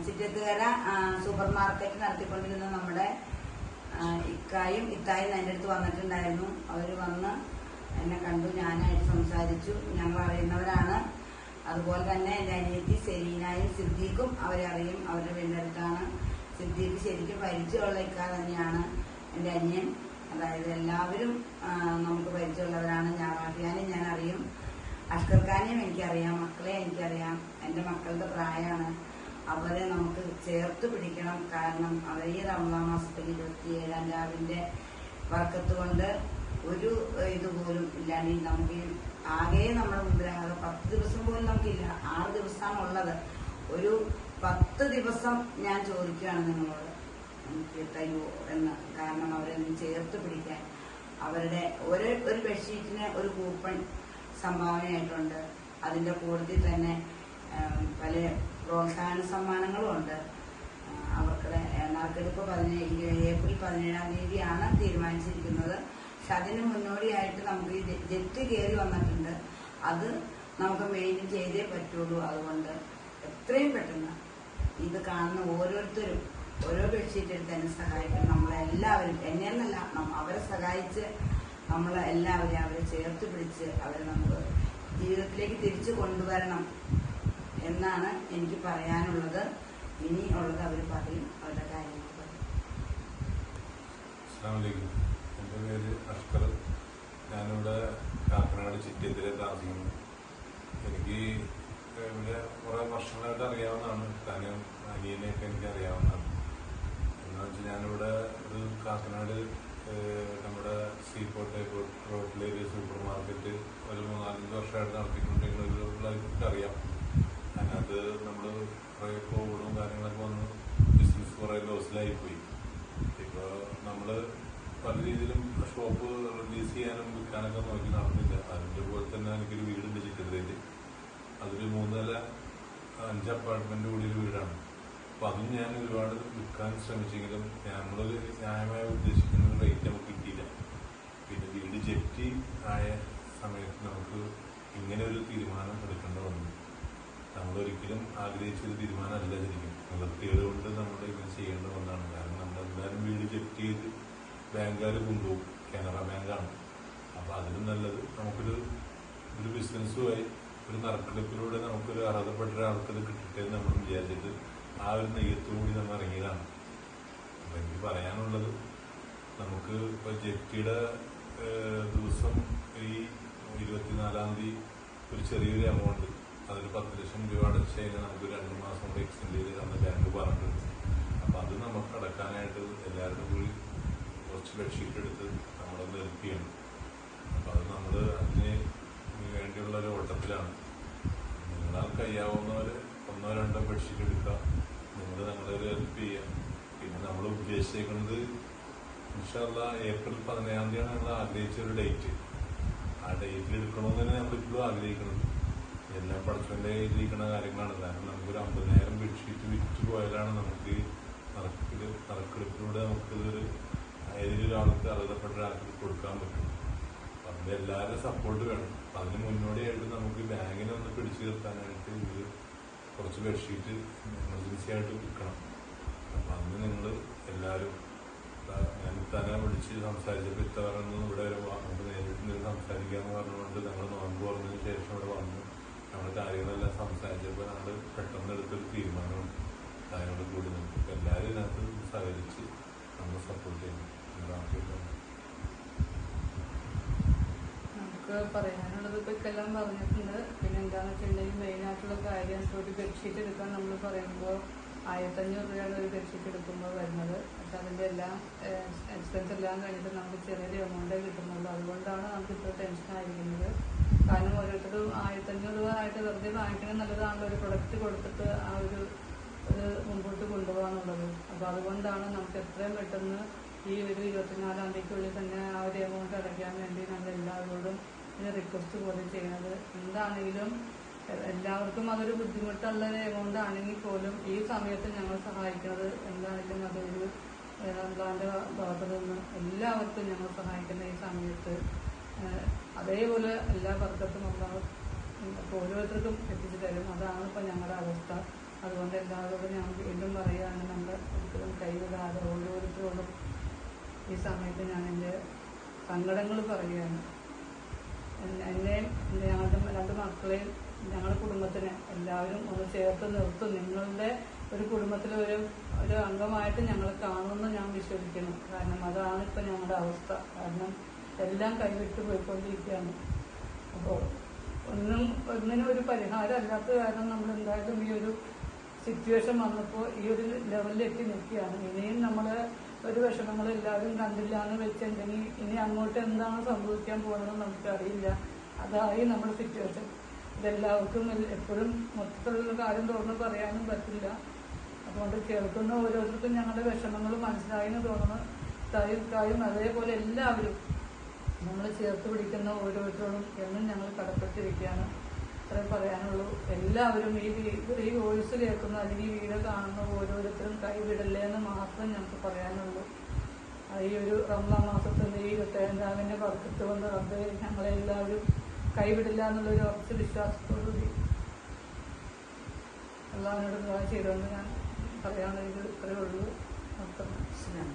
ചിറ്റത്തുകര super market നടത്തിക്കൊണ്ടിരുന്ന നമ്മുടെ ഇക്കായും ഇത്തായും എൻ്റെ അടുത്ത് വന്നിട്ടുണ്ടായിരുന്നു. അവർ വന്ന് എന്നെ കണ്ടു, ഞാനായിട്ട് സംസാരിച്ചു. ഞങ്ങൾ അറിയുന്നവരാണ്. അതുപോലെ തന്നെ എൻ്റെ അനിയത്തി സെലീനായും സിദ്ദീഖും അവരെ അറിയും. അവരുടെ വീടിൻ്റെ അടുത്താണ്. സിദ്ദീഖ് ശരിക്കും പരിചയമുള്ള ഇക്ക തന്നെയാണ്. എൻ്റെ അനിയൻ, അതായത് എല്ലാവരും നമുക്ക് പരിചയമുള്ളവരാണ്. റാഫിയാനെയും ഞാൻ അറിയും, അഷ്കർ ഖാനെയും എനിക്കറിയാം, മക്കളെ എനിക്കറിയാം. എൻ്റെ മക്കളുടെ പ്രായമാണ്. അവരെ നമുക്ക് ചേർത്ത് പിടിക്കണം. കാരണം അവർ ഈ റമദാൻ മാസത്തിൽ 27-ാം രാവിന്റെ വർക്കത്ത് കൊണ്ട് ഒരു ഇതുപോലും ഇല്ലാണ്ട് നമുക്ക് ആകെ നമ്മുടെ മുമ്പിൽ 10 ദിവസം പോലും നമുക്കില്ല. 6 ദിവസമാണുള്ളത്. ഒരു 10 ദിവസം ഞാൻ ചോദിക്കുകയാണ് നിങ്ങളോട്, എനിക്ക് തയ്യോ എന്ന്. കാരണം അവരൊന്നും ചേർത്ത് പിടിക്കാൻ. അവരുടെ ഒരു ബെഡ്ഷീറ്റിന് ഒരു കൂപ്പൺ സംഭാവനയായിട്ടുണ്ട്. അതിന്റെ കൂട്ടത്തിൽ തന്നെ പല പ്രോത്സാഹന സമ്മാനങ്ങളും ഉണ്ട്. അവർക്കുടെ നറുക്കെടുപ്പ് ഏപ്രിൽ 17-ാം തീയതിയാണ് തീരുമാനിച്ചിരിക്കുന്നത്. പക്ഷെ അതിന് മുന്നോടിയായിട്ട് നമുക്ക് ഈ ജെറ്റ് കയറി വന്നിട്ടുണ്ട്. അത് നമുക്ക് മെയിൻറ്റെയിൻ ചെയ്തേ പറ്റുള്ളൂ. അതുകൊണ്ട് എത്രയും പെട്ടെന്ന് ഇത് കാണുന്ന ഓരോരുത്തരും ഓരോ ബെഡ്ഷീറ്റ് എടുത്ത് എന്നെ സഹായിക്കണം. നമ്മളെല്ലാവരും, എന്നെന്നല്ല, അവരെ സഹായിച്ച് നമ്മളെല്ലാവരെയും അവരെ ചേർത്ത് പിടിച്ച് അവരെ നമുക്ക് ജീവിതത്തിലേക്ക് തിരിച്ചു കൊണ്ടുവരണം എന്നാണ് എനിക്ക് പറയാനുള്ളത്. ഇനി ഉള്ളത് അവർ പറയും, അവരുടെ കാര്യങ്ങൾ പറയും. എൻ്റെ പേര് അഷ്കർ. ഞാനിവിടെ കാക്കനാട് ചിറ്റേത്തിലെ താമസിക്കുന്നു. എനിക്ക് ഇവിടെ കുറെ വർഷങ്ങളായിട്ട് അറിയാവുന്നതാണ്. കാരണം അനിയനെയൊക്കെ എനിക്ക് അറിയാവുന്നതാണ്. എന്ന് വെച്ചാൽ ഞാനിവിടെ ഒരു കാക്കനാട് നമ്മുടെ സീപോർട്ട് റോഡിലൊരു സൂപ്പർ മാർക്കറ്റ് ഒരു 4-5 വർഷമായിട്ട് നടത്തിക്കൊണ്ടിരിക്കുന്ന അറിയാം. അതിനകത്ത് നമ്മൾ കുറേ കോവിഡും കാര്യങ്ങളൊക്കെ വന്ന് ബിസിനസ് കുറേ ലോസിലായിപ്പോയി. ഇപ്പോൾ നമ്മൾ പല രീതിയിലും ഷോപ്പ് റിലീസ് ചെയ്യാനും വിൽക്കാനൊക്കെ നോക്കി നടന്നില്ല. അതിൻ്റെ പോലെ തന്നെ എനിക്കൊരു വീടുണ്ട് ചിറ്റത്തിലേക്ക്. അതൊരു 3 നില 5 അപ്പാർട്ട്മെന്റ് കൂടിയൊരു വീടാണ്. അപ്പോൾ അതും ഞാൻ ഒരുപാട് വിൽക്കാൻ ശ്രമിച്ചെങ്കിലും നമ്മളൊരു ന്യായമായി ഉദ്ദേശിക്കുന്ന ഒരു റേറ്റ് നമുക്ക് കിട്ടിയില്ല. പിന്നെ വീട് ജപ്തി ആയ സമയത്ത് നമുക്ക് ഇങ്ങനെ ഒരു തീരുമാനം എടുക്കേണ്ടി വന്നു. നമ്മളൊരിക്കലും ആഗ്രഹിച്ചൊരു തീരുമാനമല്ല ശരിക്കും. നിവൃത്തികൾ കൊണ്ട് നമ്മൾ ഇങ്ങനെ ചെയ്യേണ്ട ഒന്നാണ്. കാരണം നമ്മളെന്തായാലും വീട് ജപ്തി ചെയ്ത് ബാങ്കുകാർ കൊണ്ടുപോകും. കാനറ ബാങ്കാണ്. അപ്പോൾ അതിലും നല്ലത് നമുക്കൊരു ബിസിനസ്സുമായി ഒരു നറുക്കെടുപ്പിലൂടെ നമുക്കൊരു അർഹതപ്പെട്ട ഒരാൾക്കത് കിട്ടട്ടെ എന്ന് നമ്മൾ വിചാരിച്ചിട്ട് ആ ഒരു നെയ്യത്തോടുകൂടി നമ്മൾ ഇറങ്ങിയതാണ്. അപ്പം എനിക്ക് പറയാനുള്ളത്, നമുക്ക് ഇപ്പോൾ ജപ്തിയുടെ ദിവസം ഈ 24-ാം തീയതി ഒരു ചെറിയൊരു എമൗണ്ട്, അതൊരു 10 ലക്ഷം രൂപ അടച്ചു കഴിഞ്ഞാൽ നമുക്ക് 2 മാസം കൊണ്ട് എക്സ്റ്റെൻഡ് ചെയ്ത് തന്ന ബാങ്ക് പറഞ്ഞിട്ടുണ്ട്. അപ്പം അത് നമുക്ക് അടക്കാനായിട്ട് എല്ലാവരും കൂടി കുറച്ച് ബെഡ്ഷീറ്റ് എടുത്ത് നമ്മളൊന്ന് ഹെൽപ്പ് ചെയ്യണം. അപ്പം അത് നമ്മൾ അതിന് വേണ്ടിയുള്ള ഒരു ഓട്ടത്തിലാണ്. നിങ്ങളാൽ കഴിയാവുന്നവർ 1-2 ബെഡ്ഷീറ്റ് എടുക്കുക. നിങ്ങൾ ഞങ്ങളൊരു ഹെൽപ്പ് ചെയ്യുക. പിന്നെ നമ്മൾ ഉദ്ദേശിക്കുന്നത് ഇൻഷാ അല്ലാഹ് ഏപ്രിൽ 17-ാം തീയതിയാണ് നമ്മൾ ആഗ്രഹിച്ചൊരു ഡേറ്റ്. ആ ഡേറ്റിൽ എടുക്കണമെന്ന് തന്നെ നമ്മളിപ്പോഴും ആഗ്രഹിക്കുന്നത്. എല്ലാം പഠിച്ചവൻ്റെ കയ്യിലിരിക്കുന്ന കാര്യങ്ങളാണ്. കാരണം നമുക്കൊരു 50,000 ബെഡ്ഷീറ്റ് വിറ്റ് പോയാലാണ് നമുക്ക് നറുക്കെടുപ്പിലൂടെ നമുക്കിതൊരു ഏതെങ്കിലും ഒരാൾക്ക് അർഹതപ്പെട്ട ഒരാൾക്ക് കൊടുക്കാൻ പറ്റും. അപ്പം അതിൻ്റെ എല്ലാവരും സപ്പോർട്ട് വേണം. അപ്പം അതിന് മുന്നോടിയായിട്ട് നമുക്ക് ബാങ്കിനെ ഒന്ന് പിടിച്ചു നിർത്താനായിട്ട് ഇത് കുറച്ച് ബെഡ്ഷീറ്റ് എമർജൻസി ആയിട്ട് വിൽക്കണം. അപ്പം അന്ന് നിങ്ങൾ എല്ലാവരും, ഞാൻ തന്നെ വിളിച്ച് സംസാരിച്ചപ്പോൾ ഇത്ത പറയുന്നത് ഇവിടെ വരെ നമുക്ക് നേരിട്ട് സംസാരിക്കാമെന്ന് പറഞ്ഞുകൊണ്ട് ഞങ്ങൾ നോമ്പ് പറഞ്ഞതിന് ശേഷം ഇവിടെ വന്നു. നമ്മുടെ കാര്യങ്ങളെല്ലാം സംസാരിച്ചപ്പോൾ ഞങ്ങൾ പെട്ടെന്ന് എടുത്തൊരു തീരുമാനമുണ്ട്. കാര്യങ്ങൾ കൂടി നമുക്ക് എല്ലാവരും ഇതിനകത്ത് സഹകരിച്ച് നമ്മൾ സപ്പോർട്ട് ചെയ്യണം. നമുക്ക് പറയാനുള്ളത് ഇപ്പോൾ ഇക്കെല്ലാം പറഞ്ഞിട്ടുണ്ട്. പിന്നെ എന്താണെന്ന് വെച്ചിട്ടുണ്ടെങ്കിൽ മെയിനായിട്ടുള്ള കാര്യം, ഒരു ബെഡ്ഷീറ്റ് എടുക്കാൻ നമ്മൾ പറയുമ്പോൾ 1500 രൂപയാണ് ഒരു ബെഡ്ഷീറ്റ് എടുക്കുമ്പോൾ വരുന്നത്. പക്ഷെ അതിൻ്റെ എല്ലാം എക്സ്പെൻസ് എല്ലാം കഴിഞ്ഞിട്ട് നമുക്ക് ചെറിയൊരു എമൗണ്ടേ കിട്ടുന്നുള്ളൂ. അതുകൊണ്ടാണ് നമുക്ക് ഇപ്പോൾ ടെൻഷനായിരിക്കുന്നത്. കാരണം ഓരോരുത്തരും 1500 രൂപ ആയിട്ട് വെറുതെ വാങ്ങിക്കണം നല്ലതാണല്ലോ, ഒരു പ്രൊഡക്റ്റ് കൊടുത്തിട്ട് ആ ഒരു മുമ്പോട്ട് കൊണ്ടുപോകാന്നുള്ളത്. അപ്പോൾ അതുകൊണ്ടാണ് നമുക്ക് എത്രയും പെട്ടെന്ന് ഈ ഒരു 24-ാം തീയതിക്കുള്ളിൽ തന്നെ ആ ഒരു എമൗണ്ട് അടയ്ക്കാൻ വേണ്ടി നമ്മൾ എല്ലാവരോടും ഇത് റിക്വസ്റ്റ് പോലെ ചെയ്യുന്നത്. എന്താണെങ്കിലും എല്ലാവർക്കും അതൊരു ബുദ്ധിമുട്ടുള്ള ഒരു എമൗണ്ട് ആണെങ്കിൽ പോലും ഈ സമയത്ത് ഞങ്ങൾ സഹായിക്കുന്നത് എന്താണെങ്കിലും അതൊരു റംസാന്റെ ഭാഗത്ത് നിന്ന് എല്ലാവർക്കും ഞങ്ങൾ സഹായിക്കുന്ന ഈ സമയത്ത് അതേപോലെ എല്ലാ വർക്കത്തും നമ്മൾ ഓരോരുത്തർക്കും എത്തിച്ചു തരും. അതാണ് ഇപ്പം ഞങ്ങളുടെ അവസ്ഥ. അതുകൊണ്ട് എല്ലാവരോടും ഞാൻ വീണ്ടും പറയുകയാണ്, നമ്മൾ ഒരിക്കലും കൈവിടാതെ ഓരോരുത്തരോടും ഈ സമയത്ത് ഞാൻ എൻ്റെ സങ്കടങ്ങൾ പറയുകയാണ്. എന്നെയും ഞങ്ങളുടെ 2 മക്കളെയും ഞങ്ങളുടെ കുടുംബത്തിനെ എല്ലാവരും ഒന്ന് ചേർത്ത് നിർത്തും. നിങ്ങളുടെ ഒരു കുടുംബത്തിലെ ഒരു അംഗമായിട്ട് ഞങ്ങൾ കാണുമെന്ന് ഞാൻ വിശ്വസിക്കുന്നു. കാരണം അതാണ് ഇപ്പം ഞങ്ങളുടെ അവസ്ഥ. കാരണം എല്ലാം കൈവിട്ട് പോയിക്കൊണ്ടിരിക്കുകയാണ്. അപ്പോൾ ഒന്നിനും ഒരു പരിഹാരം അല്ലാത്ത കാരണം നമ്മൾ എന്തായാലും ഈ ഒരു സിറ്റുവേഷൻ വന്നപ്പോൾ ഈ ഒരു ലെവലിലെത്തി നിൽക്കുകയാണ്. ഇനിയും നമ്മൾ ഒരു വിഷമങ്ങൾ എല്ലാവരും കണ്ടില്ല എന്ന് വെച്ചിട്ടുണ്ടെങ്കിൽ ഇനി അങ്ങോട്ട് എന്താണ് സംഭവിക്കാൻ പോകുന്നതെന്ന് നമുക്കറിയില്ല. അതായി നമ്മുടെ സിറ്റുവേഷൻ. ഇതെല്ലാവർക്കും എപ്പോഴും മൊത്തത്തിലുള്ള കാര്യം തുറന്ന് പറയാനും പറ്റില്ല. അതുകൊണ്ട് കേൾക്കുന്ന ഓരോരുത്തർക്കും ഞങ്ങളുടെ വിഷമങ്ങൾ മനസ്സിലായെന്ന് തോന്നുന്നു. തായും അതേപോലെ എല്ലാവരും നമ്മൾ ചേർത്ത് പിടിക്കുന്ന ഓരോരുത്തരോടും എന്നും ഞങ്ങൾ കടപ്പെട്ടിരിക്കുകയാണ്. അത്രേ പറയാനുള്ളൂ. എല്ലാവരും ഈ വോയിസ് കേൾക്കുന്ന അല്ലെങ്കിൽ ഈ വീഡിയോ കാണുന്ന ഓരോരുത്തരും കൈവിടല്ലേ എന്ന് മാത്രം ഞങ്ങൾക്ക് പറയാനുള്ളൂ. ഈ ഒരു റമദാൻ മാസത്തിൻ്റെ ഈ 27-ാമിൻ്റെ ബർക്കത്ത് കൊണ്ട് റബ്ബേ ഞങ്ങളെല്ലാവരും കൈവിടില്ല എന്നുള്ളൊരു ഉറച്ച വിശ്വാസത്തോടുകൂടി എല്ലാവരോടും ദുആ ചെയ്തുകൊണ്ട് ഞാൻ പറയാനുള്ളത് ഇത്രയേ ഉള്ളൂ. ഇസ്ലാം